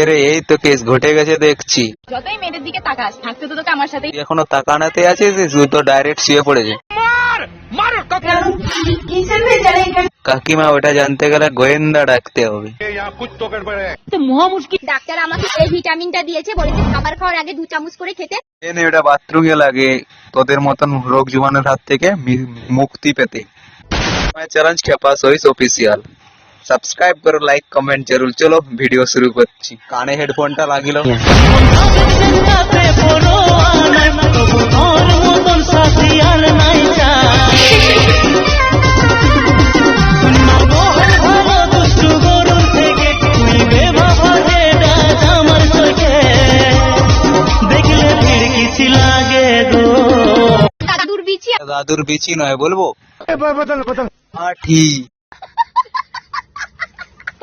এরে এই তো কেস ঘটে গেছে দেখছি। যতই মেয়েদের দিকে তাকাস, থাকতে তো তোকে আমার সাথেই। এখনো তাকানাতে আছে, তুই তো ডাইরেক্ট শুয়ে পড়েছে। কাকিমা ওটা জানতে গেলে গোয়েন্দা ডাকতে হবে। ডাক্তার আমাকে এই ভিটামিনটা দিয়েছে, বলেছে খাবার খাওয়ার আগে 2 চামচ করে খেতে। এনে ওটা বাথরুমে লাগে তোদের মতন রোগ জীবাণুর হাত থেকে মুক্তি পেতে। চ্যালেঞ্ज के पास वॉइस ऑफिशियल सब्सक्राइब करो, लाइक कमेंट जरूर। चलो ভিডিও শুরু করছি। কানে হেডফোনটা লাগিল। দাদুর বিচি নয় বলবো, আঠি।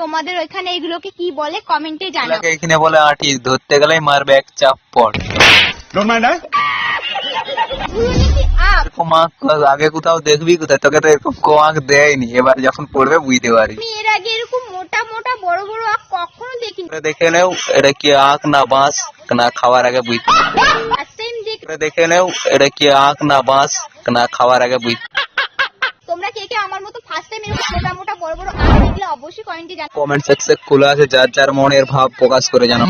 তোমাদের ওইখানে এগুলোকে কি বলে কমেন্টে জানাও। এখানে বলে আঠি, ধরতে গেলেই মারবে এক চাপ্পড়। এরকম আঁক আগে কোথাও দেখবি কোথায়? তোকে তো এরকম আঁক দেয়নি, এবার যখন পড়বে বুঝতে পারি। আমি এর আগে এরকম মোটা মোটা বড় বড় আঁক কখনো দেখিনি। দেখে নেও এটা কি আঁক না বাঁশ, না খাওয়ার আগে বুঝতে। দেখে নেও এটা কি আঁক না বাঁশ, না খাওয়ার আগে বুঝতে। তোমরা কে কে আমার মতো ফার্স্ট টাইম এরকম মোটা মোটা বড় বড় আঁক দেখলে অবশ্যই কমেন্টে জানাও। কমেন্ট সেকশন খোলা আছে, যার যার মনের ভাব প্রকাশ করে জানাও।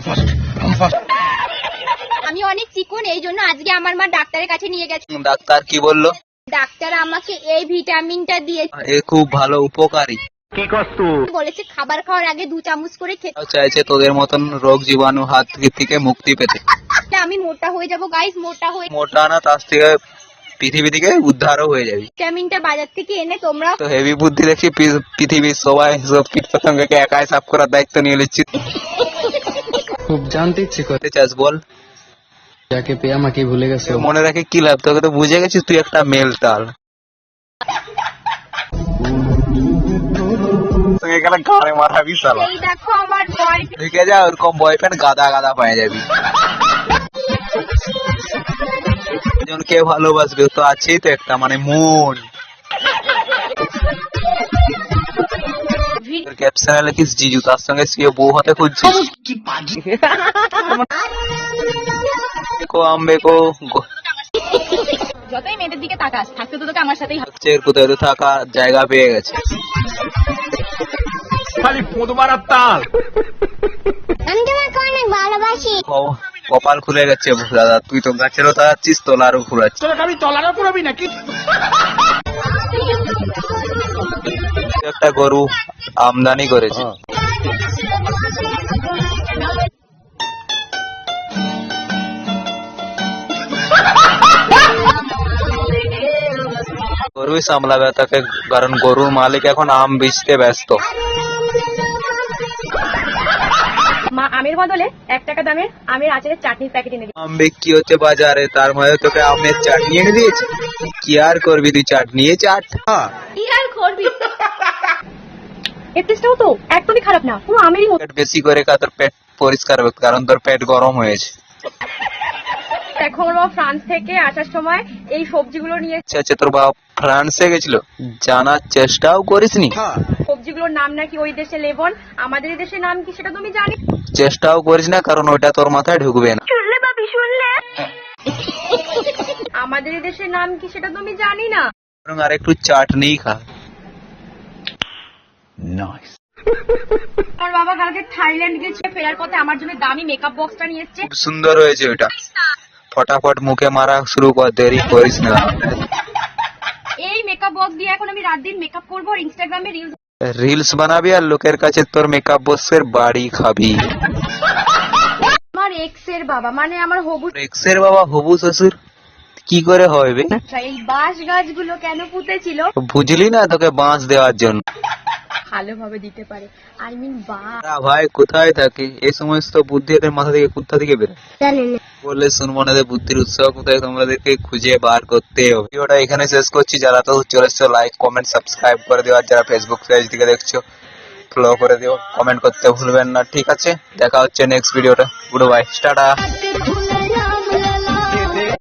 আমি অনেক চিকন, এই জন্য আজকে আমার মা ডাক্তারের কাছে নিয়ে গেছে। ডাক্তার কি বললো? ডাক্তার আমাকে এই ভিটামিনটা দিয়েছে, এ খুব ভালো উপকারী। বলেছে খাবার খাওয়ার আগে 2 চামচ করে খেতে। চাইছে তোদের মতন রোগ জীবাণু হাত থেকে মুক্তি পেতে। আমি মোটা হয়ে যাব গাইস, মোটা না তার থেকে পৃথিবী থেকে উদ্ধারও হয়ে যাবে। ভিটামিনটা বাজার থেকে এনে তোমরা তো হেভি বুদ্ধি দেখি, পৃথিবীর সবাই সব কীট পতঙ্গকে একাই সাফ করার দায়িত্ব নিয়ে নিচ্ছি। খুব জানতে ইচ্ছে করতে চাস বল? যাকে পেয়ে আমাকে ভুলে গেছে। মনে রাখে কি লাভ, তোকে তো বুঝে গেছিস তুই একটা মেলটাল। এখানে ঘাড়ে মারাবি শালা। এই দেখো আমার বয়ফ্রেন্ড। ঢুকে যা, ওরকম বয়ফ্রেন্ড গাদা গাদা পেয়ে যাবি। জনকে ভালোবাসবে তো আছেই তো একটা, মানে মন। ক্যাপশনে লিখিস জিজু, তার সঙ্গে শুয়ে বউ হতে খুঁজছিস। যতই মেয়েদের দিকে তাকাস, থাকতে তো তোকে আমার সাথেই। কোথায় তো থাকা জায়গা পেয়ে গেছে। খালি পোদমারার তাল। আমি তোমাকে অনেক ভালোবাসি। কপাল খুলে গেছে দাদা, তুই তো গাছেরও তাড়াচ্ছিস, তলারও ঘুরাচ্ছিস। তোরা খালি তলারও পুরাবি নাকি? একটা গরু আমদানি করেছে। গরুই সামলাবে তাকে, কারণ গরুর মালিক এখন আম বেচতে ব্যস্ত। মা আমের বদলে 1 টাকা দামের আমের আচারের চাটনির প্যাকেট এনে দিয়েছে। আম বিক্রি হচ্ছে বাজারে, তার মধ্যে তোকে আমের চাটনি এনে দিয়েছে। কি আর করবি তুই, চাটনি চাট। কি আর করবি? এই টেস্টটাও তো একদমই খারাপ না, পুরো আমেরই মতো। বেশি করে খা, তোর পেট পরিষ্কার হবে, কারণ তোর পেট গরম হয়েছে। দেখো আমার বাবা ফ্রান্স থেকে আসার সময় এই সবজিগুলো নিয়ে। আচ্ছা, তোর বাবা ফ্রান্সে গেছিল, জানার চেষ্টাও করিসনি? সবজিগুলোর নাম নাকি ওই দেশে লেবন, আমাদের এই দেশের নাম কি সেটা তুমি জানি? চেষ্টাও করিস না, কারণ ওইটা তোর মাথায় ঢুকবে না। শুনলে বাবি শুনলে? আমাদের এই দেশের নাম কি সেটা তুমি জানি না? আর একটু চাটনি খা। আমার বাবা কালকে থাইল্যান্ড গেছে, ফেরার পথে আমার জন্য দামি মেকআপ বক্সটা নিয়ে এসেছে। খুব সুন্দর হয়েছে ওটা, ফটাফট মুখে মারা শুরু কর, দেরি করিস না। এই মেকআপ বক্স দিয়ে এখন আমি রাত দিন মেকআপ করবো আর ইনস্টাগ্রামে রিলস বানাবি আর লোকের কাছে তোর মেকআপ বক্সের বাড়ি খাবি। আমার এক্স এর বাবা, মানে আমার হবু। এক্স এর বাবা হবু শ্বশুর কি করে হবে? এই বাঁশ গাছগুলো কেন পুঁতেছিল বুঝলি না? তোকে বাঁশ দেওয়ার জন্য। ভালোভাবে দিতে পারে, আই মিন ভাই কোথায় থাকে এই সমস্ত বুদ্ধি এদের মাথা থেকে, কোথা থেকে বেরোয় বললে শুনবো না। বুদ্ধির উৎস কোথায় তোমাদেরকে খুঁজে বার করতে হবে। ভিডিওটা এখানে শেষ করছি। যারা তো চলে এসছো লাইক কমেন্ট সাবস্ক্রাইব করে দিও, আর যারা ফেসবুক পেজ থেকে দেখছো ফলো করে দিও, কমেন্ট করতে ভুলবেন না। ঠিক আছে, দেখা হচ্ছে নেক্সট ভিডিওটা। Good bye, tata.